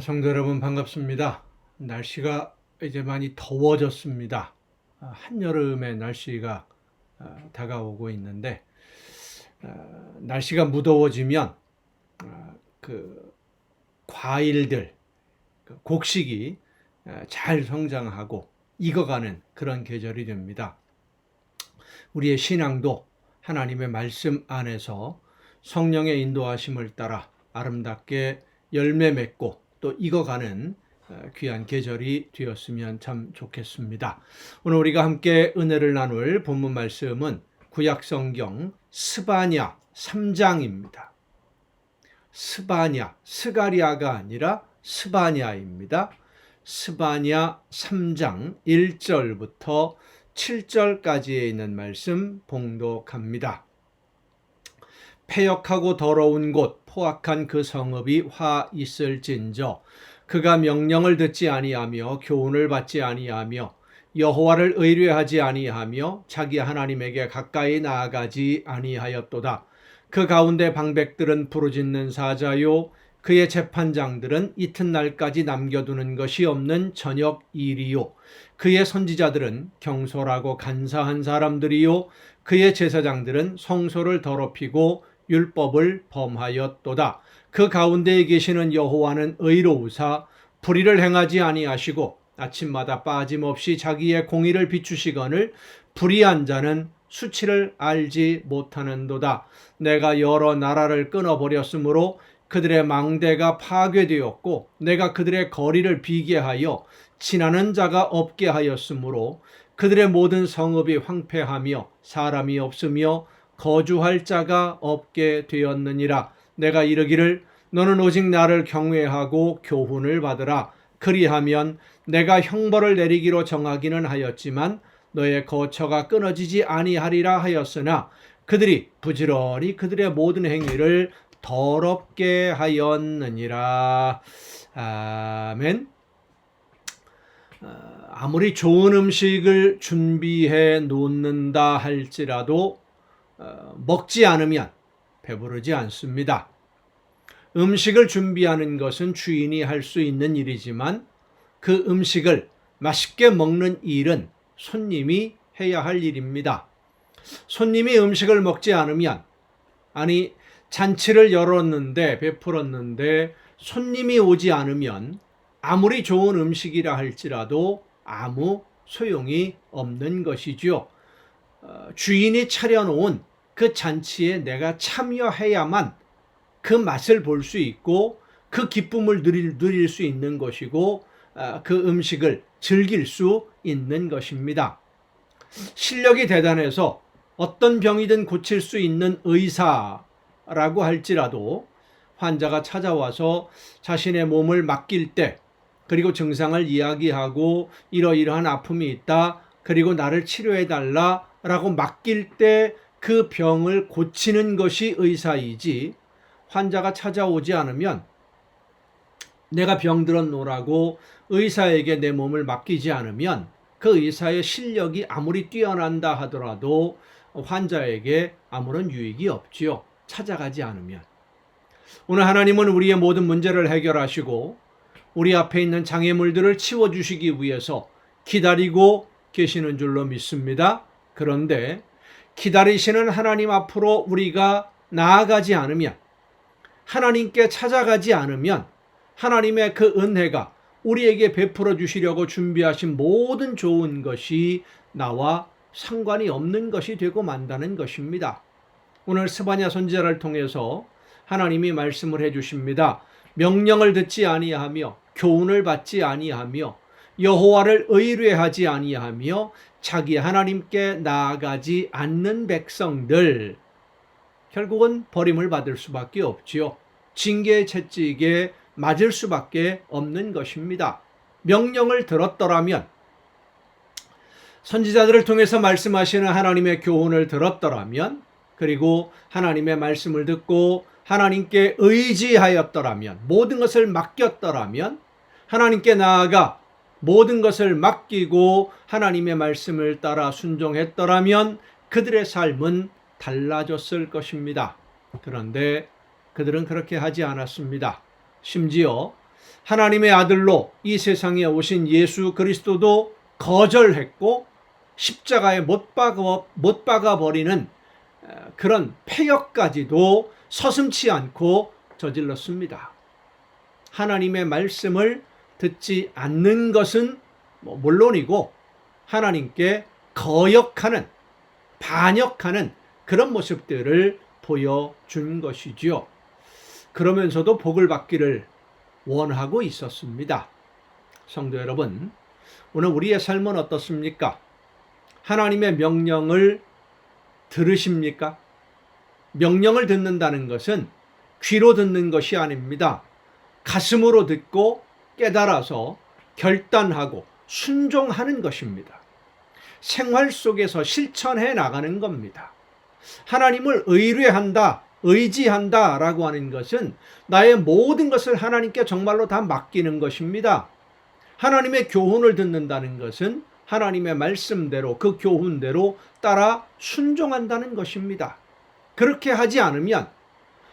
성도 여러분 반갑습니다. 날씨가 이제 많이 더워졌습니다. 한여름의 날씨가 다가오고 있는데 날씨가 무더워지면 그 과일들, 곡식이 잘 성장하고 익어가는 그런 계절이 됩니다. 우리의 신앙도 하나님의 말씀 안에서 성령의 인도하심을 따라 아름답게 열매 맺고 또 익어가는 귀한 계절이 되었으면 참 좋겠습니다. 오늘 우리가 함께 은혜를 나눌 본문 말씀은 구약성경 스바냐 3장입니다. 스바냐, 스가리아가 아니라 스바냐입니다. 스바냐 3장 1절부터 7절까지에 있는 말씀 봉독합니다. 패역하고 더러운 곳 포악한 그 성읍이 화 있을진저 그가 명령을 듣지 아니하며 교훈을 받지 아니하며 여호와를 의뢰하지 아니하며 자기 하나님에게 가까이 나아가지 아니하였도다. 그 가운데 방백들은 부르짖는 사자요 그의 재판장들은 이튿날까지 남겨두는 것이 없는 저녁 일이요 그의 선지자들은 경솔하고 간사한 사람들이요 그의 제사장들은 성소를 더럽히고 율법을 범하였도다. 그 가운데에 계시는 여호와는 의로우사 불의를 행하지 아니하시고 아침마다 빠짐없이 자기의 공의를 비추시거늘 불의한 자는 수치를 알지 못하는도다. 내가 여러 나라를 끊어버렸으므로 그들의 망대가 파괴되었고 내가 그들의 거리를 비게 하여 지나는 자가 없게 하였으므로 그들의 모든 성읍이 황폐하며 사람이 없으며 거주할 자가 없게 되었느니라. 내가 이르기를 너는 오직 나를 경외하고 교훈을 받으라. 그리하면 내가 형벌을 내리기로 정하기는 하였지만 너의 거처가 끊어지지 아니하리라 하였으나 그들이 부지런히 그들의 모든 행위를 더럽게 하였느니라. 아멘. 아무리 좋은 음식을 준비해 놓는다 할지라도 먹지 않으면 배부르지 않습니다. 음식을 준비하는 것은 주인이 할 수 있는 일이지만 그 음식을 맛있게 먹는 일은 손님이 해야 할 일입니다. 손님이 음식을 먹지 않으면, 아니 잔치를 열었는데 베풀었는데 손님이 오지 않으면 아무리 좋은 음식이라 할지라도 아무 소용이 없는 것이죠. 주인이 차려놓은 그 잔치에 내가 참여해야만 그 맛을 볼 수 있고 그 기쁨을 누릴 수 있는 것이고 그 음식을 즐길 수 있는 것입니다. 실력이 대단해서 어떤 병이든 고칠 수 있는 의사라고 할지라도 환자가 찾아와서 자신의 몸을 맡길 때 그리고 증상을 이야기하고 이러이러한 아픔이 있다 그리고 나를 치료해달라 라고 맡길 때 그 병을 고치는 것이 의사이지 환자가 찾아오지 않으면 내가 병들었노라고 의사에게 내 몸을 맡기지 않으면 그 의사의 실력이 아무리 뛰어난다 하더라도 환자에게 아무런 유익이 없지요. 찾아가지 않으면. 오늘 하나님은 우리의 모든 문제를 해결하시고 우리 앞에 있는 장애물들을 치워주시기 위해서 기다리고 계시는 줄로 믿습니다. 그런데 기다리시는 하나님 앞으로 우리가 나아가지 않으면, 하나님께 찾아가지 않으면 하나님의 그 은혜가 우리에게 베풀어 주시려고 준비하신 모든 좋은 것이 나와 상관이 없는 것이 되고 만다는 것입니다. 오늘 스바냐 선지자를 통해서 하나님이 말씀을 해주십니다. 명령을 듣지 아니하며 교훈을 받지 아니하며 여호와를 의뢰하지 아니하며 자기 하나님께 나아가지 않는 백성들, 결국은 버림을 받을 수밖에 없지요. 징계의 채찍에 맞을 수밖에 없는 것입니다. 명령을 들었더라면, 선지자들을 통해서 말씀하시는 하나님의 교훈을 들었더라면, 그리고 하나님의 말씀을 듣고 하나님께 의지하였더라면, 모든 것을 맡겼더라면, 하나님께 나아가 모든 것을 맡기고 하나님의 말씀을 따라 순종했더라면 그들의 삶은 달라졌을 것입니다. 그런데 그들은 그렇게 하지 않았습니다. 심지어 하나님의 아들로 이 세상에 오신 예수 그리스도도 거절했고 십자가에 못 박아 버리는 그런 폐역까지도 서슴지 않고 저질렀습니다. 하나님의 말씀을 듣지 않는 것은 물론이고 하나님께 거역하는, 반역하는 그런 모습들을 보여준 것이지요. 그러면서도 복을 받기를 원하고 있었습니다. 성도 여러분, 오늘 우리의 삶은 어떻습니까? 하나님의 명령을 들으십니까? 명령을 듣는다는 것은 귀로 듣는 것이 아닙니다. 가슴으로 듣고 깨달아서 결단하고 순종하는 것입니다. 생활 속에서 실천해 나가는 겁니다. 하나님을 의뢰한다, 의지한다 라고 하는 것은 나의 모든 것을 하나님께 정말로 다 맡기는 것입니다. 하나님의 교훈을 듣는다는 것은 하나님의 말씀대로, 그 교훈대로 따라 순종한다는 것입니다. 그렇게 하지 않으면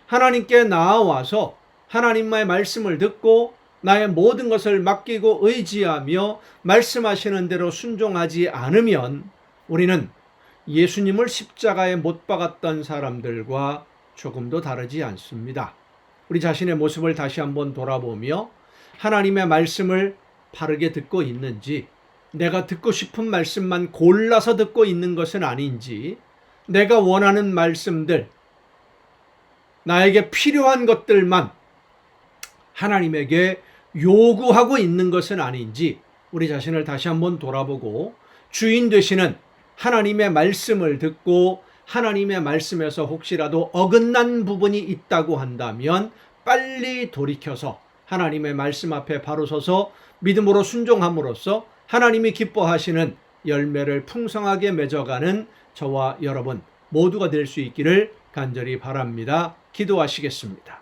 하나님께 나아와서 하나님의 말씀을 듣고 나의 모든 것을 맡기고 의지하며 말씀하시는 대로 순종하지 않으면 우리는 예수님을 십자가에 못 박았던 사람들과 조금도 다르지 않습니다. 우리 자신의 모습을 다시 한번 돌아보며 하나님의 말씀을 바르게 듣고 있는지, 내가 듣고 싶은 말씀만 골라서 듣고 있는 것은 아닌지, 내가 원하는 말씀들, 나에게 필요한 것들만 하나님에게 요구하고 있는 것은 아닌지 우리 자신을 다시 한번 돌아보고 주인 되시는 하나님의 말씀을 듣고 하나님의 말씀에서 혹시라도 어긋난 부분이 있다고 한다면 빨리 돌이켜서 하나님의 말씀 앞에 바로 서서 믿음으로 순종함으로써 하나님이 기뻐하시는 열매를 풍성하게 맺어가는 저와 여러분 모두가 될 수 있기를 간절히 바랍니다. 기도하시겠습니다.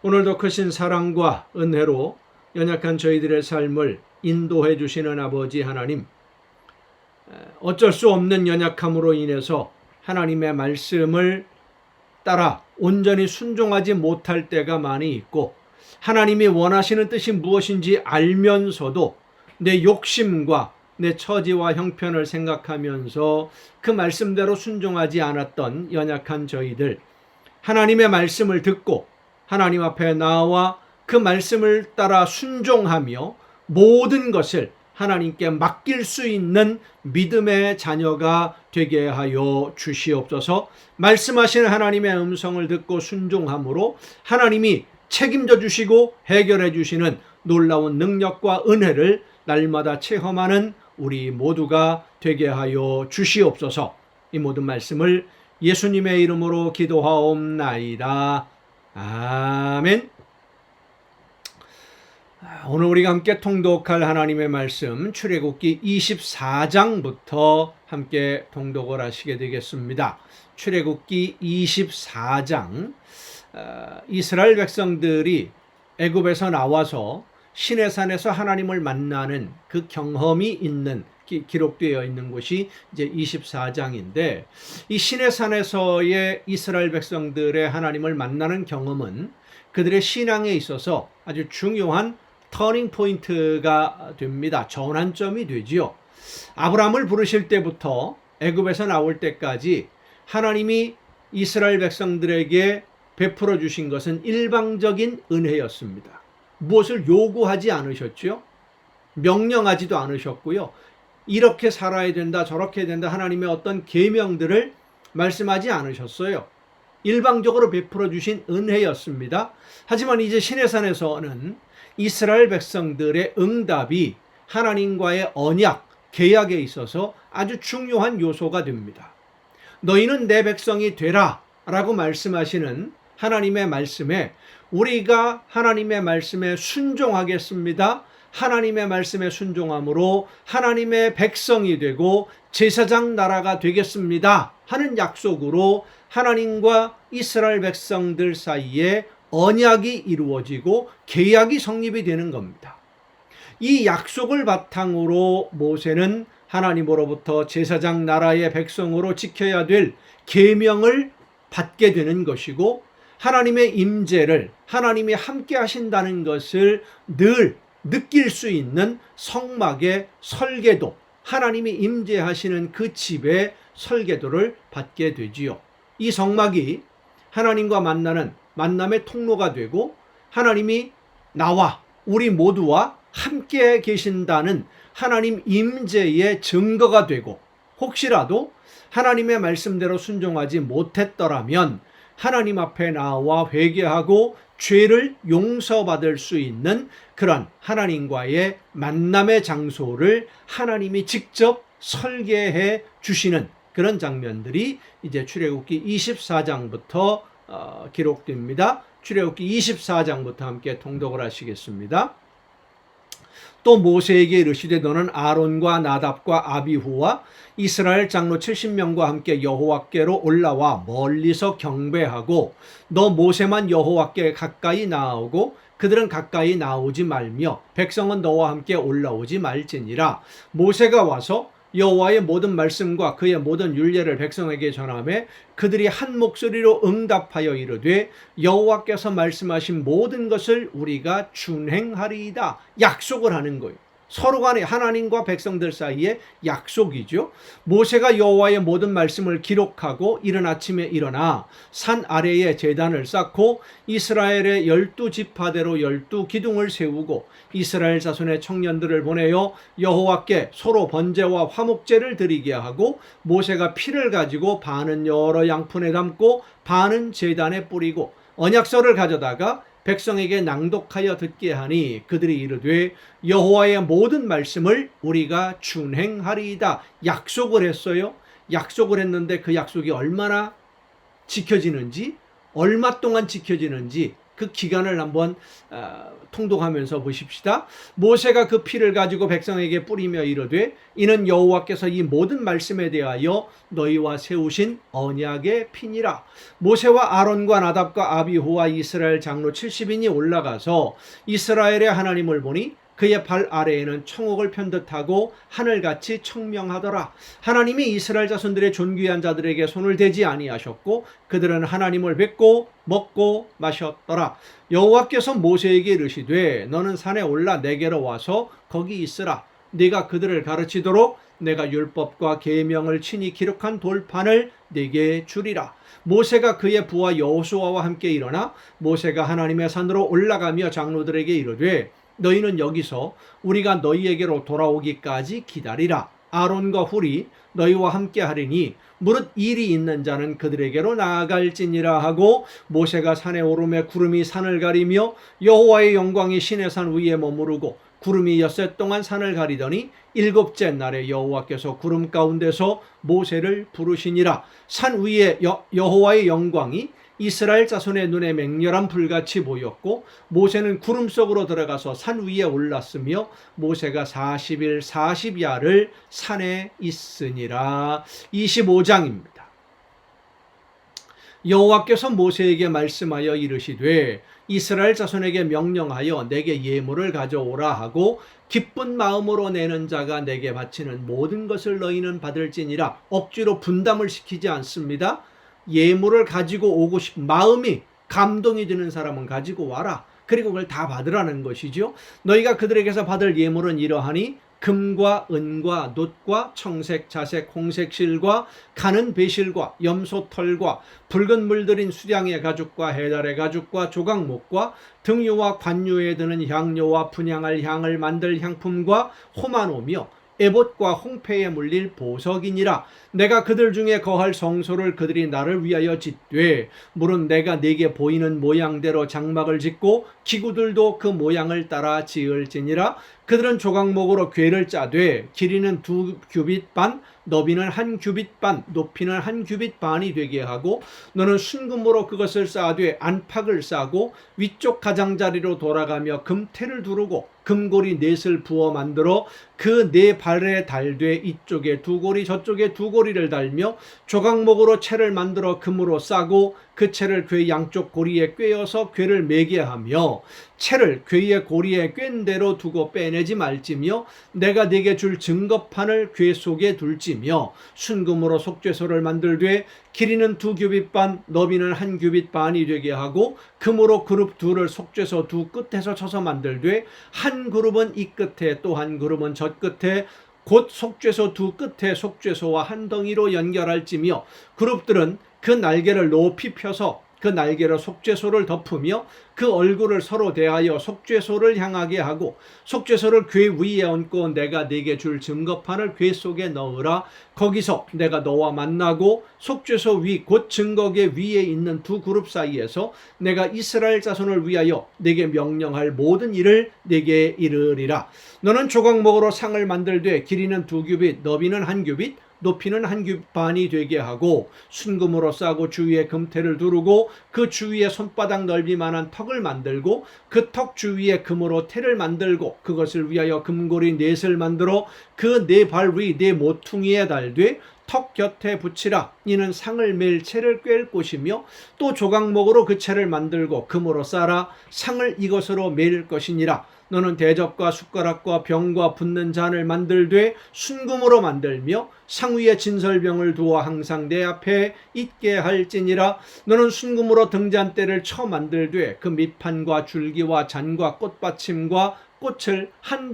오늘도 크신 사랑과 은혜로 연약한 저희들의 삶을 인도해 주시는 아버지 하나님, 어쩔 수 없는 연약함으로 인해서 하나님의 말씀을 따라 온전히 순종하지 못할 때가 많이 있고, 하나님이 원하시는 뜻이 무엇인지 알면서도 내 욕심과 내 처지와 형편을 생각하면서 그 말씀대로 순종하지 않았던 연약한 저희들, 하나님의 말씀을 듣고 하나님 앞에 나와 그 말씀을 따라 순종하며 모든 것을 하나님께 맡길 수 있는 믿음의 자녀가 되게 하여 주시옵소서. 말씀하시는 하나님의 음성을 듣고 순종함으로 하나님이 책임져 주시고 해결해 주시는 놀라운 능력과 은혜를 날마다 체험하는 우리 모두가 되게 하여 주시옵소서. 이 모든 말씀을 예수님의 이름으로 기도하옵나이다. 아멘. 오늘 우리가 함께 통독할 하나님의 말씀 출애굽기 24장부터 함께 통독을 하시게 되겠습니다. 출애굽기 24장, 이스라엘 백성들이 애굽에서 나와서 시내산에서 하나님을 만나는 그 경험이 있는 기록되어 있는 곳이 이제 24장인데, 이 시내산에서의 이스라엘 백성들의 하나님을 만나는 경험은 그들의 신앙에 있어서 아주 중요한 터닝 포인트가 됩니다. 전환점이 되지요. 아브라함을 부르실 때부터 애굽에서 나올 때까지 하나님이 이스라엘 백성들에게 베풀어 주신 것은 일방적인 은혜였습니다. 무엇을 요구하지 않으셨죠? 명령하지도 않으셨고요. 이렇게 살아야 된다, 저렇게 된다, 하나님의 어떤 계명들을 말씀하지 않으셨어요. 일방적으로 베풀어 주신 은혜였습니다. 하지만 이제 시내산에서는 이스라엘 백성들의 응답이 하나님과의 언약, 계약에 있어서 아주 중요한 요소가 됩니다. 너희는 내 백성이 되라 라고 말씀하시는 하나님의 말씀에 우리가 하나님의 말씀에 순종하겠습니다. 하나님의 말씀에 순종함으로 하나님의 백성이 되고 제사장 나라가 되겠습니다 하는 약속으로 하나님과 이스라엘 백성들 사이에 언약이 이루어지고 계약이 성립이 되는 겁니다. 이 약속을 바탕으로 모세는 하나님으로부터 제사장 나라의 백성으로 지켜야 될 계명을 받게 되는 것이고, 하나님의 임재를, 하나님이 함께 하신다는 것을 늘 느낄 수 있는 성막의 설계도, 하나님이 임재하시는 그 집의 설계도를 받게 되지요. 이 성막이 하나님과 만나는 만남의 통로가 되고, 하나님이 나와 우리 모두와 함께 계신다는 하나님 임재의 증거가 되고, 혹시라도 하나님의 말씀대로 순종하지 못했더라면 하나님 앞에 나와 회개하고 죄를 용서받을 수 있는 그런 하나님과의 만남의 장소를 하나님이 직접 설계해 주시는 그런 장면들이 이제 출애굽기 24장부터 기록됩니다. 출애굽기 24장부터 함께 통독을 하시겠습니다. 또 모세에게 이르시되 너는 아론과 나답과 아비후와 이스라엘 장로 70명과 함께 여호와께로 올라와 멀리서 경배하고, 너 모세만 여호와께 가까이 나아오고 그들은 가까이 나오지 말며 백성은 너와 함께 올라오지 말지니라. 모세가 와서 여호와의 모든 말씀과 그의 모든 율례를 백성에게 전하매 그들이 한 목소리로 응답하여 이르되 여호와께서 말씀하신 모든 것을 우리가 준행하리이다. 약속을 하는 거예요. 서로 간에 하나님과 백성들 사이에 약속이죠. 모세가 여호와의 모든 말씀을 기록하고 이른 아침에 일어나 산 아래에 제단을 쌓고 이스라엘의 12지파대로 12기둥을 세우고 이스라엘 자손의 청년들을 보내어 여호와께 서로 번제와 화목제를 드리게 하고, 모세가 피를 가지고 반은 여러 양푼에 담고 반은 제단에 뿌리고 언약서를 가져다가 백성에게 낭독하여 듣게 하니 그들이 이르되 여호와의 모든 말씀을 우리가 준행하리이다. 약속을 했어요. 약속을 했는데 그 약속이 얼마나 지켜지는지, 얼마 동안 지켜지는지 그 기간을 한번 통독하면서 보십시다. 모세가 그 피를 가지고 백성에게 뿌리며 이르되 이는 여호와께서 이 모든 말씀에 대하여 너희와 세우신 언약의 피니라. 모세와 아론과 나답과 아비후와 이스라엘 장로 70인이 올라가서 이스라엘의 하나님을 보니 그의 발 아래에는 청옥을 편듯하고 하늘같이 청명하더라. 하나님이 이스라엘 자손들의 존귀한 자들에게 손을 대지 아니하셨고 그들은 하나님을 뵙고 먹고 마셨더라. 여호와께서 모세에게 이르시되 너는 산에 올라 내게로 와서 거기 있으라. 네가 그들을 가르치도록 내가 율법과 계명을 친히 기록한 돌판을 네게 주리라. 모세가 그의 부하 여호수아와 함께 일어나 모세가 하나님의 산으로 올라가며 장로들에게 이르되 너희는 여기서 우리가 너희에게로 돌아오기까지 기다리라. 아론과 훌이 너희와 함께 하리니 무릇 일이 있는 자는 그들에게로 나아갈지니라 하고, 모세가 산에 오르매 구름이 산을 가리며 여호와의 영광이 시내 산 위에 머무르고 구름이 엿새 동안 산을 가리더니 일곱째 날에 여호와께서 구름 가운데서 모세를 부르시니라. 산 위에 여호와의 영광이 이스라엘 자손의 눈에 맹렬한 불같이 보였고 모세는 구름 속으로 들어가서 산 위에 올랐으며 모세가 40일 40야를 산에 있으니라. 25장입니다. 여호와께서 모세에게 말씀하여 이르시되 이스라엘 자손에게 명령하여 내게 예물을 가져오라 하고 기쁜 마음으로 내는 자가 내게 바치는 모든 것을 너희는 받을지니라. 억지로 분담을 시키지 않습니다. 예물을 가지고 오고 싶은 마음이 감동이 드는 사람은 가지고 와라. 그리고 그걸 다 받으라는 것이죠. 너희가 그들에게서 받을 예물은 이러하니 금과 은과 놋과 청색, 자색, 홍색 실과 가는 배실과 염소 털과 붉은 물들인 수량의 가죽과 해달의 가죽과 조각목과 등유와 관유에 드는 향료와 분향할 향을 만들 향품과 호마노며 에봇과 홍패에 물릴 보석이니라. 내가 그들 중에 거할 성소를 그들이 나를 위하여 짓되 물은 내가 네게 보이는 모양대로 장막을 짓고 기구들도 그 모양을 따라 지을지니라. 그들은 조각목으로 궤를 짜되 길이는 2규빗 반, 너비는 1규빗 반, 높이는 1규빗 반이 되게 하고 너는 순금으로 그것을 쌓되 안팎을 싸고 위쪽 가장자리로 돌아가며 금태를 두르고 금고리 넷을 부어 만들어 그 네 발에 달되 이쪽에 2고리 저쪽에 2고리를 달며 조각목으로 채를 만들어 금으로 싸고 그 채를 궤 양쪽 고리에 꿰어서 궤를 매게 하며 채를 궤의 고리에 꿰은 대로 두고 빼내지 말지며 내가 네게 줄 증거판을 궤 속에 둘지며 순금으로 속죄소를 만들되 길이는 2규빗 반 너비는 1규빗 반이 되게 하고 금으로 그룹 둘을 속죄소 두 끝에서 쳐서 만들되 한 그룹은 이 끝에 또 한 그룹은 저 끝에 곧 속죄소 두 끝에 속죄소와 한 덩이로 연결할지며 그룹들은 그 날개를 높이 펴서 그 날개로 속죄소를 덮으며 그 얼굴을 서로 대하여 속죄소를 향하게 하고 속죄소를 궤 위에 얹고 내가 네게 줄 증거판을 궤 속에 넣으라. 거기서 내가 너와 만나고 속죄소 위 곧 증거궤 위에 있는 두 그룹 사이에서 내가 이스라엘 자손을 위하여 네게 명령할 모든 일을 네게 이르리라. 너는 조각목으로 상을 만들되 길이는 2규빗 너비는 1규빗 높이는 1규빗 반이 되게 하고 순금으로 싸고 주위에 금태를 두르고 그 주위에 손바닥 넓이만한 턱을 만들고 그 턱 주위에 금으로 태를 만들고 그것을 위하여 금고리 넷을 만들어 그 네 발 위 네 모퉁이에 달되 턱 곁에 붙이라. 이는 상을 맬 채를 꿰을 곳이며 또 조각목으로 그 채를 만들고 금으로 싸라. 상을 이것으로 맬 것이니라. 너는 대접과 숟가락과 병과 붓는 잔을 만들되 순금으로 만들며 상 위에 진설병을 두어 항상 내 앞에 있게 할지니라. 너는 순금으로 등잔대를 쳐 만들되 그 밑판과 줄기와 잔과 꽃받침과 꽃을 한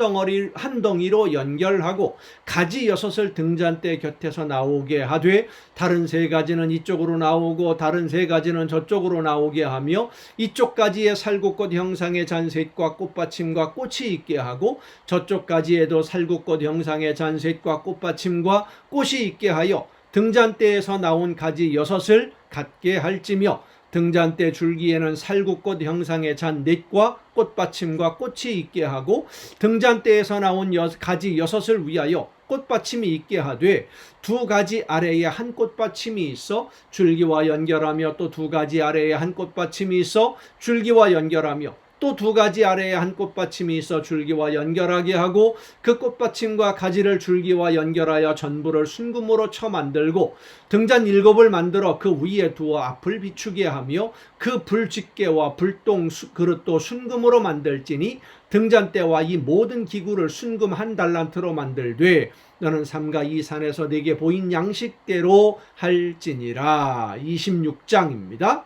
덩이로 연결하고 가지 6을 등잔대 곁에서 나오게 하되 다른 3가지는 이쪽으로 나오고 다른 3가지는 저쪽으로 나오게 하며 이쪽 가지에 살구꽃 형상의 잔셋과 꽃받침과 꽃이 있게 하고 저쪽 가지에도 살구꽃 형상의 잔셋과 꽃받침과 꽃이 있게 하여 등잔대에서 나온 가지 6을 갖게 할지며 등잔대 줄기에는 살구꽃 형상의 잔 넷과 꽃받침과 꽃이 있게 하고 등잔대에서 나온 가지 6을 위하여 꽃받침이 있게 하되 2가지 아래에 한 꽃받침이 있어 줄기와 연결하며 또 2가지 아래에 한 꽃받침이 있어 줄기와 연결하며 또 2가지 아래에 한 꽃받침이 있어 줄기와 연결하게 하고 그 꽃받침과 가지를 줄기와 연결하여 전부를 순금으로 쳐 만들고 등잔 7을 만들어 그 위에 두어 앞을 비추게 하며 그 불집게와 불똥 그릇도 순금으로 만들지니 등잔대와 이 모든 기구를 순금 1달란트로 만들되 너는 삼가 이 산에서 네게 보인 양식대로 할지니라. 26장입니다.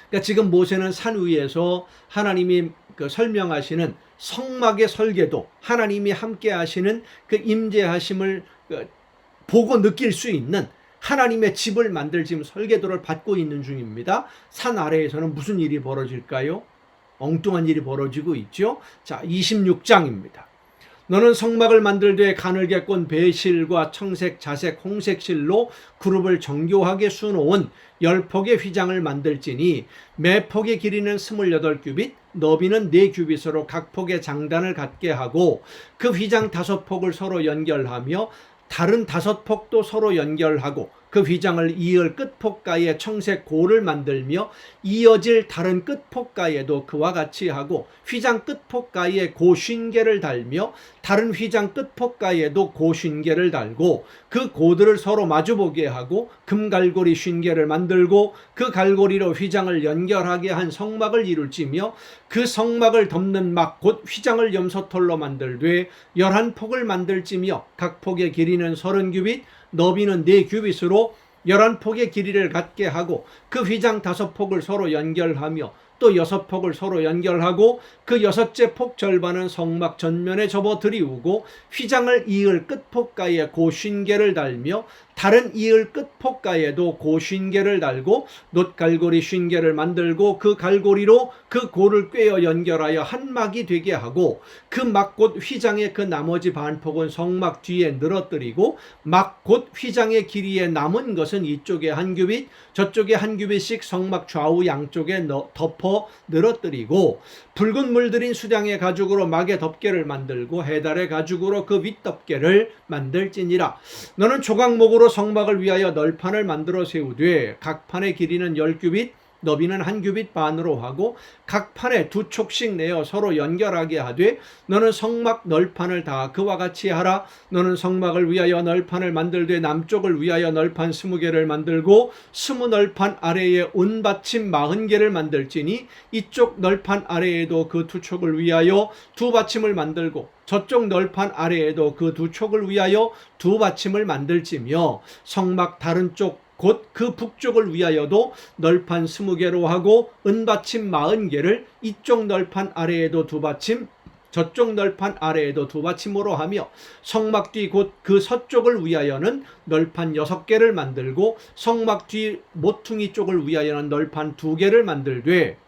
그러니까 지금 모세는 산 위에서 하나님이 설명하시는 성막의 설계도, 하나님이 함께 하시는 그 임재하심을 보고 느낄 수 있는 하나님의 집을 만들 지금 설계도를 받고 있는 중입니다. 산 아래에서는 무슨 일이 벌어질까요? 엉뚱한 일이 벌어지고 있죠. 자, 26장입니다. 너는 성막을 만들되 가늘게 꼰 배실과 청색, 자색, 홍색 실로 그룹을 정교하게 수놓은 10폭의 휘장을 만들지니 매 폭의 길이는 28규빗, 너비는 4규빗으로 각 폭의 장단을 갖게 하고 그 휘장 5폭을 서로 연결하며 다른 5폭도 서로 연결하고 그 휘장을 이을 끝폭가에 청색 고를 만들며 이어질 다른 끝폭가에도 그와 같이 하고 휘장 끝폭가에 고 50개를 달며 다른 휘장 끝폭가에도 고 50개를 달고 그 고들을 서로 마주보게 하고 금갈고리 50개를 만들고 그 갈고리로 휘장을 연결하게 한 성막을 이룰지며 그 성막을 덮는 막 곧 휘장을 염소털로 만들되 11폭을 만들지며 각 폭의 길이는 30규빗 너비는 4규빗으로 11폭의 길이를 갖게 하고 그 휘장 5폭을 서로 연결하며 또 6폭을 서로 연결하고 그 6째 폭 절반은 성막 전면에 접어 들이우고 휘장을 이을 끝폭가에 고 50개를 달며 다른 이을 끝폭가에도 고 50개를 달고 놋갈고리 50개를 만들고 그 갈고리로 그 고를 꿰어 연결하여 한 막이 되게 하고 그 막 곧 휘장의 그 나머지 반폭은 성막 뒤에 늘어뜨리고 막 곧 휘장의 길이에 남은 것은 이쪽에 1규빗 저쪽에 1규빗씩 성막 좌우 양쪽에 덮어 늘어뜨리고 붉은 물들인 수량의 가죽으로 막의 덮개를 만들고 해달의 가죽으로 그 윗덮개를 만들지니라. 너는 조각목으로 성막을 위하여 널판을 만들어 세우되 각 판의 길이는 10규빗 너비는 한 규빗 반으로 하고 각 판에 두 촉씩 내어 서로 연결하게 하되 너는 성막 널판을 다 그와 같이 하라. 너는 성막을 위하여 널판을 만들되 남쪽을 위하여 널판 20개를 만들고 20널판 아래에 은받침 40개를 만들지니 이쪽 널판 아래에도 그 두 촉을 위하여 두 받침을 만들고 저쪽 널판 아래에도 그 두 촉을 위하여 두 받침을 만들지며 성막 다른 쪽 곧 그 북쪽을 위하여도 널판 20개로 하고 은받침 40개를 이쪽 널판 아래에도 두 받침 저쪽 널판 아래에도 두 받침으로 하며 성막 뒤 곧 그 서쪽을 위하여는 널판 6개를 만들고 성막 뒤 모퉁이 쪽을 위하여는 널판 2개를 만들되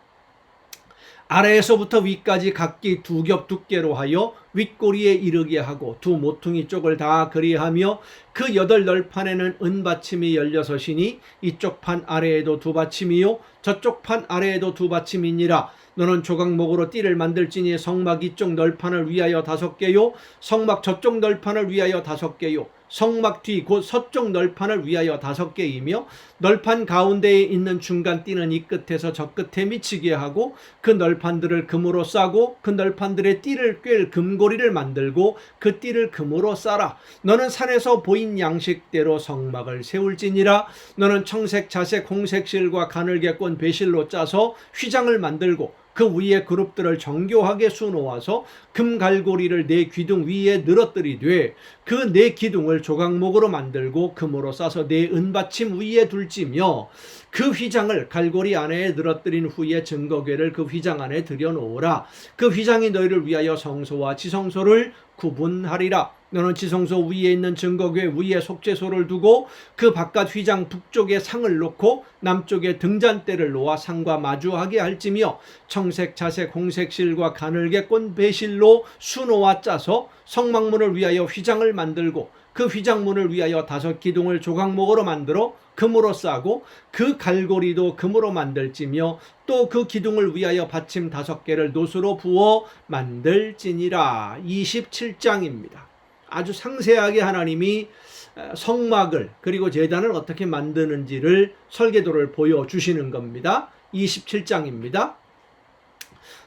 아래에서부터 위까지 각기 2겹 두께로 하여 윗꼬리에 이르게 하고 두 모퉁이 쪽을 다 그리하며 그 8널판에는 은받침이 16이니 이쪽 판 아래에도 두 받침이요 저쪽 판 아래에도 두 받침이니라. 너는 조각목으로 띠를 만들지니 성막 이쪽 널판을 위하여 5개요 성막 저쪽 널판을 위하여 5개요 성막 뒤 곧 서쪽 널판을 위하여 5개이며 널판 가운데에 있는 중간 띠는 이 끝에서 저 끝에 미치게 하고 그 널판들을 금으로 싸고 그 널판들의 띠를 꿰 금고리를 만들고 그 띠를 금으로 싸라. 너는 산에서 보인 양식대로 성막을 세울지니라. 너는 청색 자색 홍색 실과 가늘게 꼰 배실로 짜서 휘장을 만들고 그 위에 그룹들을 정교하게 수놓아서 금갈고리를 네 기둥 위에 늘어뜨리되 그 네 기둥을 조각목으로 만들고 금으로 싸서 네 은받침 위에 둘지며 그 휘장을 갈고리 안에 늘어뜨린 후에 증거궤를 그 휘장 안에 들여놓으라. 그 휘장이 너희를 위하여 성소와 지성소를 구분하리라. 너는 지성소 위에 있는 증거궤 위에 속죄소를 두고 그 바깥 휘장 북쪽에 상을 놓고 남쪽에 등잔대를 놓아 상과 마주하게 할지며 청색 자색 홍색 실과 가늘게 꼰 배실로 수놓아 짜서 성막문을 위하여 휘장을 만들고 그 휘장문을 위하여 5기둥을 조각목으로 만들어 금으로 싸고 그 갈고리도 금으로 만들지며 또 그 기둥을 위하여 받침 5개를 노수로 부어 만들지니라. 27장입니다. 아주 상세하게 하나님이 성막을 그리고 제단을 어떻게 만드는지를 설계도를 보여주시는 겁니다. 27장입니다.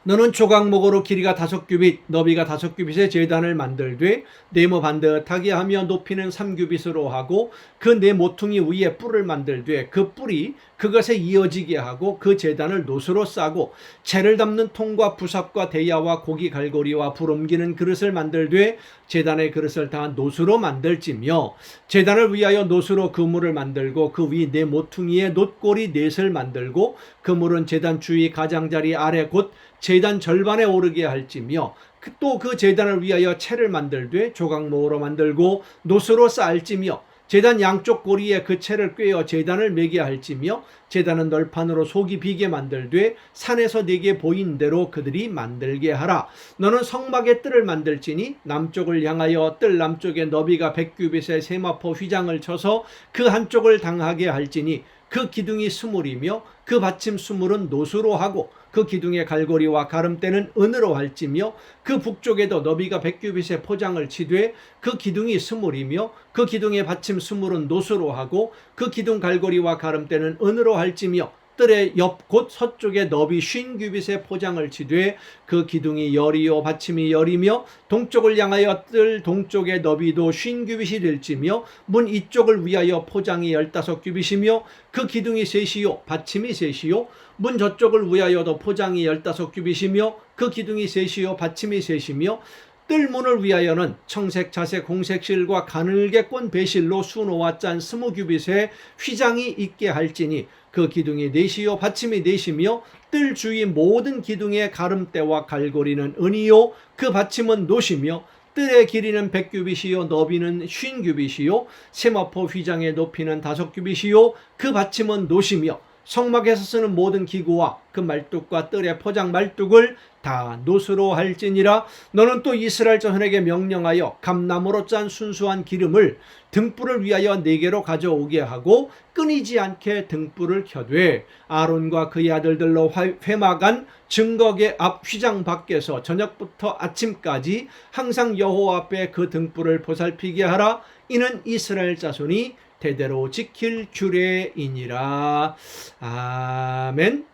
너는 조각목으로 길이가 5규빗 너비가 5규빗의 제단을 만들되 네모 반듯하게 하며 높이는 3규빗으로 하고 그 네 모퉁이 위에 뿔을 만들되 그 뿔이 그것에 이어지게 하고 그 제단을 노수로 싸고 채를 담는 통과 부삽과 대야와 고기 갈고리와 불 옮기는 그릇을 만들되 제단의 그릇을 다 노수로 만들지며 제단을 위하여 노수로 그물을 만들고 그 위 네 모퉁이에 놋고리 넷을 만들고 그물은 제단 주위 가장자리 아래 곧 제단 절반에 오르게 할지며 또 그 제단을 위하여 채를 만들되 조각목으로 만들고 노수로 쌓을지며 제단 양쪽 고리에 그 채를 꿰어 제단을 매게 할지며 제단은 널판으로 속이 비게 만들되 산에서 네게 보인 대로 그들이 만들게 하라. 너는 성막의 뜰을 만들지니 남쪽을 향하여 뜰 남쪽에 너비가 100규빗의 세마포 휘장을 쳐서 그 한쪽을 당하게 할지니 그 기둥이 20이며 그 받침 20은 노수로 하고 그 기둥의 갈고리와 가름대는 은으로 할지며 그 북쪽에도 너비가 100규빗의 포장을 치되 그 기둥이 20이며 그 기둥의 받침 20은 노수로 하고 그 기둥 갈고리와 가름대는 은으로 할지며 뜰의 옆 곧 서쪽에 너비 50규빗의 포장을 치되 그 기둥이 열이요 받침이 열이며 동쪽을 향하여 뜰 동쪽의 너비도 50규빗이 될지며 문 이쪽을 위하여 포장이 15규빗이며 그 기둥이 셋이요 받침이 셋이요 문 저쪽을 위하여도 포장이 15규빗이며 그 기둥이 셋이요 받침이 셋이며 뜰문을 위하여는 청색 자색 홍색 실과 가늘게 꼰 배실로 수놓아 짠 20규빗의 휘장이 있게 할지니 그 기둥이 4시요 받침이 4시며 뜰 주위 모든 기둥의 가름대와 갈고리는 은이요 그 받침은 노시며 뜰의 길이는 100규빗이요 너비는 50규빗이요 세마포 휘장의 높이는 5규빗이요 그 받침은 노시며 성막에서 쓰는 모든 기구와 그 말뚝과 뜰의 포장 말뚝을 다 노수로 할지니라. 너는 또 이스라엘 자손에게 명령하여 감나무로 짠 순수한 기름을 등불을 위하여 4개로 가져오게 하고 끊이지 않게 등불을 켜되 아론과 그의 아들들로 회막안 증거궤 앞 휘장 밖에서 저녁부터 아침까지 항상 여호와 앞에 그 등불을 보살피게 하라. 이는 이스라엘 자손이 대대로 지킬 규례이니라. 아멘.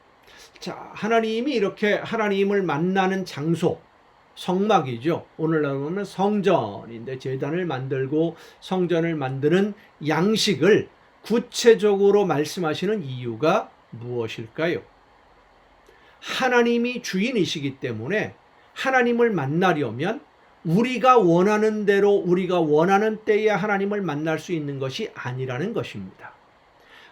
자, 하나님이 이렇게 하나님을 만나는 장소, 성막이죠. 오늘날 보면 성전인데 제단을 만들고 성전을 만드는 양식을 구체적으로 말씀하시는 이유가 무엇일까요? 하나님이 주인이시기 때문에 하나님을 만나려면 우리가 원하는 대로 우리가 원하는 때에 하나님을 만날 수 있는 것이 아니라는 것입니다.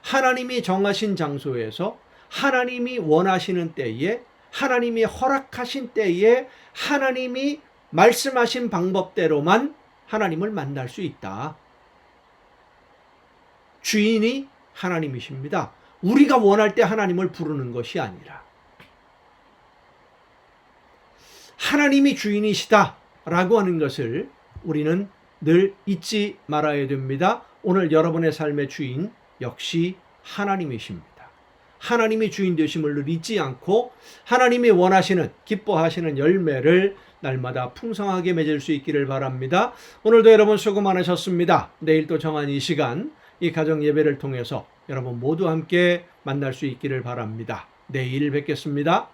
하나님이 정하신 장소에서 하나님이 원하시는 때에 하나님이 허락하신 때에 하나님이 말씀하신 방법대로만 하나님을 만날 수 있다. 주인이 하나님이십니다. 우리가 원할 때 하나님을 부르는 것이 아니라 하나님이 주인이시다 라고 하는 것을 우리는 늘 잊지 말아야 됩니다. 오늘 여러분의 삶의 주인 역시 하나님이십니다. 하나님이 주인 되심을 늘 잊지 않고 하나님이 원하시는 기뻐하시는 열매를 날마다 풍성하게 맺을 수 있기를 바랍니다. 오늘도 여러분 수고 많으셨습니다. 내일 또 정한 이 시간 이 가정 예배를 통해서 여러분 모두 함께 만날 수 있기를 바랍니다. 내일 뵙겠습니다.